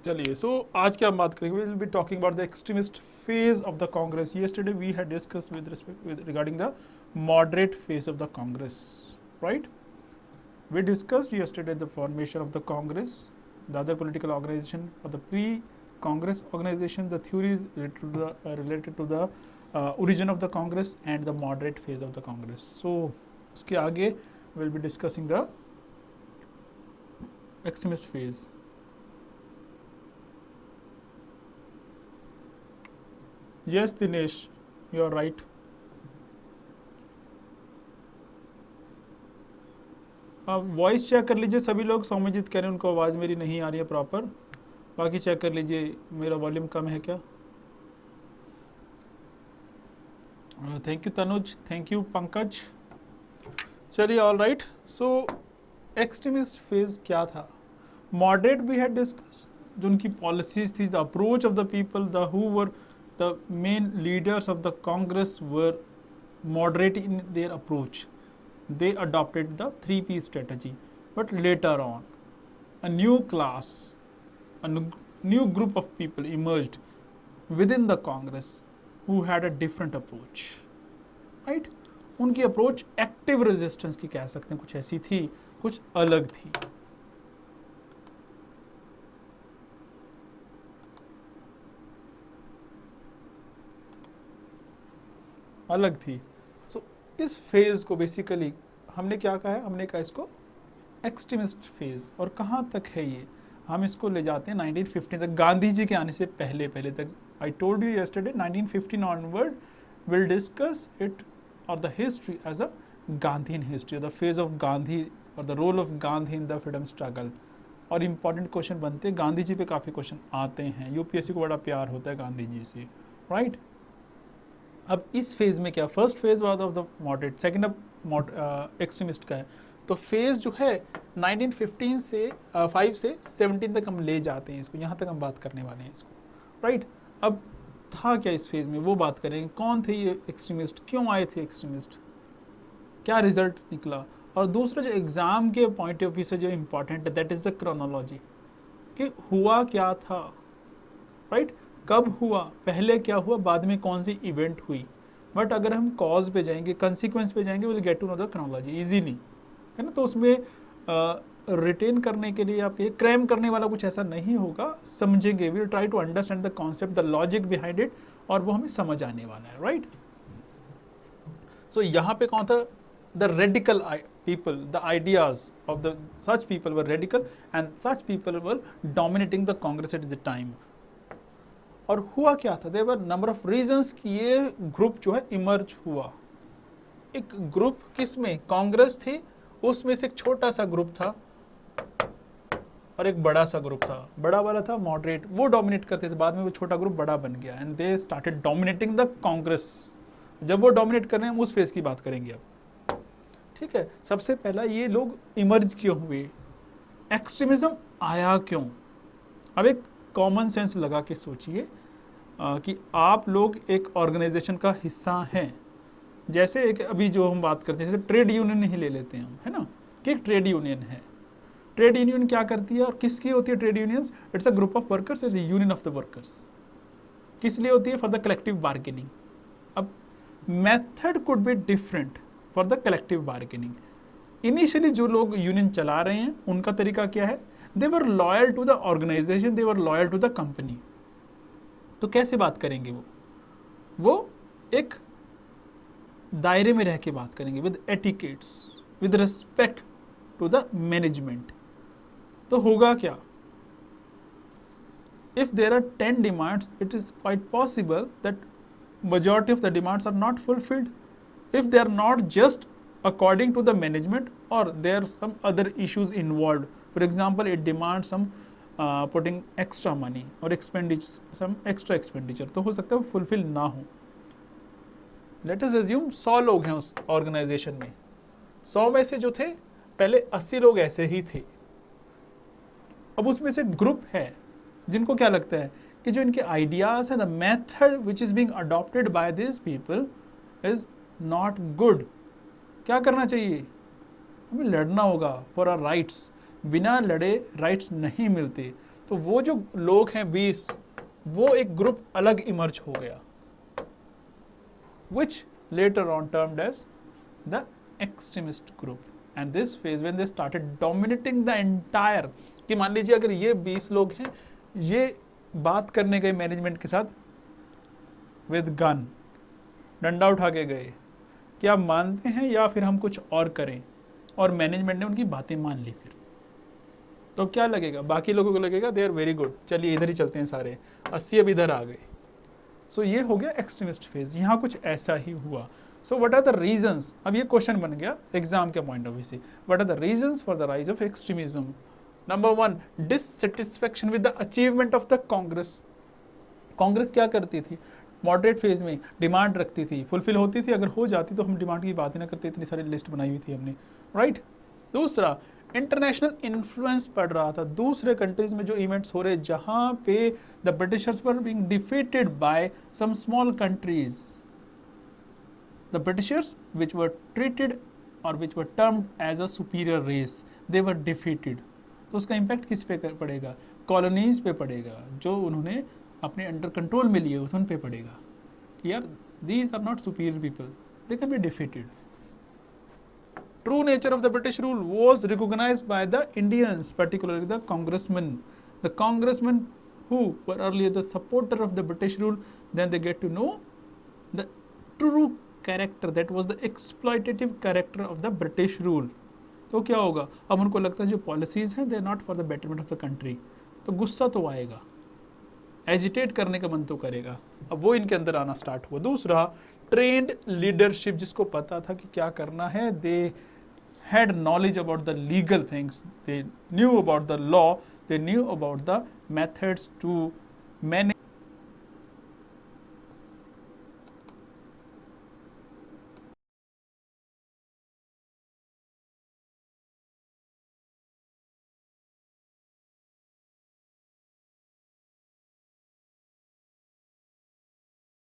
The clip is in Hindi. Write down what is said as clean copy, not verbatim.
चलिए, सो आज क्या हम बात करेंगे, we will be talking about the extremist phase of the Congress. Yesterday we had discussed with respect with regarding the moderate phase of the Congress, right? We discussed yesterday the formation of the Congress, the other political organization, or the pre-Congress organization, the theories related to the origin of the Congress and the moderate phase of the Congress. So, उसके आगे we'll be discussing the extremist phase. Yes, Dinesh, you are right. आप वॉइस चेक कर लीजिए सभी लोग. सौम्यजीत कह रहे हैं उनको आवाज़ मेरी नहीं आ रही है प्रॉपर. बाकी चेक कर लीजिए मेरा वॉल्यूम कम है क्या. Thank you Tanuj, thank you Pankaj. चलिए, ऑल राइट. सो एक्सट्रीमिस्ट फेज क्या था? मॉडरेट वी हैड डिस्कस, जो उनकी पॉलिसीज थी, the approach of the people, the who were the main leaders of the Congress were moderate in their approach. They adopted the 3P strategy. But later on, a new class, a new group of people emerged within the Congress who had a different approach. Right? उनकी अप्रोच एक्टिव रेजिस्टेंस की कह सकते हैं, कुछ ऐसी थी, कुछ अलग थी. अलग थी. सो इस फेज को बेसिकली हमने क्या कहा है? हमने कहा इसको एक्सट्रीमिस्ट फेज. और कहाँ तक है ये? हम इसको ले जाते हैं 1915 तक, गांधी जी के आने से पहले पहले तक. I told you yesterday 1915 onward will discuss it और the history as a Gandhian history, the phase of Gandhi और the role of Gandhi in the freedom struggle. और इंपॉर्टेंट क्वेश्चन बनते हैं गांधी जी पे, काफ़ी क्वेश्चन आते हैं. यूपीएससी को बड़ा प्यार होता है गांधी जी से, राइट? अब इस फेज में क्या, first phase was of the moderate, second अब एक्सट्रीमिस्ट का है. तो फेज जो है 1915 से 5 से 17 तक हम ले जाते हैं इसको. यहाँ तक हम बात करने वाले हैं इसको, राइट? अब था क्या इस फेज में, वो बात करेंगे. कौन थे ये एक्सट्रीमिस्ट, क्यों आए थे एक्सट्रीमिस्ट, क्या रिजल्ट निकला. और दूसरा जो एग्जाम के पॉइंट ऑफ व्यू से जो इम्पोर्टेंट है, दैट इज द क्रोनोलॉजी, कि हुआ क्या था, राइट? कब हुआ, पहले क्या हुआ, बाद में कौन सी इवेंट हुई. बट अगर हम कॉज पे जाएंगे, कंसिक्वेंस पे जाएंगे, will get to know the chronology easily, है ना? तो उसमें रिटेन करने के लिए आपके क्रैम करने वाला कुछ ऐसा नहीं होगा. समझेंगे, will try to understand the concept, the logic behind it, और वो हमें समझ आने वाला है, राइट? सो यहाँ पे कौन था? The radical people, the ideas of the such people were radical, and such people were dominating the Congress at the time. और हुआ क्या था? There were number of reasons कि ये ग्रुप जो है इमर्ज हुआ. एक ग्रुप किसमें? कांग्रेस थी, उसमें से एक छोटा सा ग्रुप था और एक बड़ा सा ग्रुप था. बड़ा वाला था मॉडरेट, वो डोमिनेट करते थे. बाद में वो छोटा ग्रुप बड़ा बन गया, and they started dominating the Congress. जब वो डोमिनेट कर रहे हैं, उस फेज की बात करेंगे अब, ठीक है? सबसे पहला, ये लोग इमर्ज क्यों हुए, एक्सट्रीमिज्म आया क्यों? अब एक कॉमन सेंस लगा के सोचिए कि आप लोग एक ऑर्गेनाइजेशन का हिस्सा हैं. जैसे एक अभी जो हम बात करते हैं, जैसे ट्रेड यूनियन ही ले लेते हैं हम, है ना? कि एक ट्रेड यूनियन है. ट्रेड यूनियन क्या करती है और किसकी होती है trade unions? It's a group of workers, is union of the workers. किस लिए होती है? For the collective bargaining. अब method could be different for the collective bargaining. Initially जो लोग यूनियन चला रहे हैं, उनका तरीका क्या है? They were loyal to the organisation, they were loyal to the company. तो कैसे बात करेंगे वो एक दायरे में रह के बात करेंगे, with etiquettes, with respect to the management. तो होगा क्या? If there are 10 demands, it is quite possible that majority of the demands are not fulfilled. If they are not just according to the management, or there are some other issues involved. For example, it demands some putting extra money or expenditure, some extra expenditure. तो हो सकता है वो fulfill ना हो. Let us assume 100 लोग हैं उस ऑर्गेनाइजेशन में. 100 में से जो थे, पहले 80 लोग ऐसे ही थे. अब उसमें से ग्रुप है जिनको क्या लगता है कि जो इनके आइडियाज है, the method which is being adopted by this people is not good. क्या करना चाहिए? हमें लड़ना होगा फॉर आवर राइट्स. बिना लड़े राइट्स नहीं मिलते. तो वो जो लोग हैं 20, वो एक ग्रुप अलग इमर्ज हो गया, which later on termed as the extremist group. And this phase when they started dominating the entire, कि मान लीजिए अगर ये 20 लोग हैं, ये बात करने गए मैनेजमेंट के साथ विद गन, डंडा उठा के गए कि आप मानते हैं या फिर हम कुछ और करें, और मैनेजमेंट ने उनकी बातें मान ली। फिर तो क्या लगेगा, बाकी लोगों को लगेगा दे आर वेरी गुड, चलिए इधर ही चलते हैं सारे, 80 अब इधर आ गए। सो ये हो गया एक्सट्रीमिस्ट फेज, यहाँ कुछ ऐसा ही हुआ। So what are the reasons, अब ये क्वेश्चन बन गया एग्जाम के पॉइंट ऑफ व्यू से, what are the reasons for the rise of extremism. Number 1, dissatisfaction with the achievement of the Congress. Congress क्या करती थी, मॉडरेट फेज में डिमांड रखती थी, फुलफिल होती थी, अगर हो जाती तो हम डिमांड की बात ही ना करते, इतनी सारी लिस्ट बनाई हुई थी हमने, राइट। दूसरा, इंटरनेशनल इन्फ्लुएंस पड़ रहा था, दूसरे कंट्रीज में जो इवेंट्स हो रहे जहां पे the Britishers were being defeated by some small countries, the Britishers which were treated और which were termed as a superior race, they were defeated. तो उसका इम्पैक्ट किस पे पड़ेगा, कॉलोनीज पे पड़ेगा, जो उन्होंने अपने अंडर कंट्रोल में लिए उन पे पड़ेगा कि यार these are not superior people, they can be defeated. True nature of the British rule was recognized by the Indians, particularly the congressmen. The congressmen who were earlier the supporter of the British rule, then they get to know the true character, that was the exploitative character of the British rule. तो क्या होगा, अब उनको लगता है जो पॉलिसीज हैं they are not for the betterment of the country, तो गुस्सा तो आएगा, एजिटेट करने का मन तो करेगा, अब वो इनके अंदर आना स्टार्ट हुआ। दूसरा, ट्रेंड लीडरशिप, जिसको पता था कि क्या करना है, दे had knowledge about the legal things, they knew about the law, they knew about the methods to manage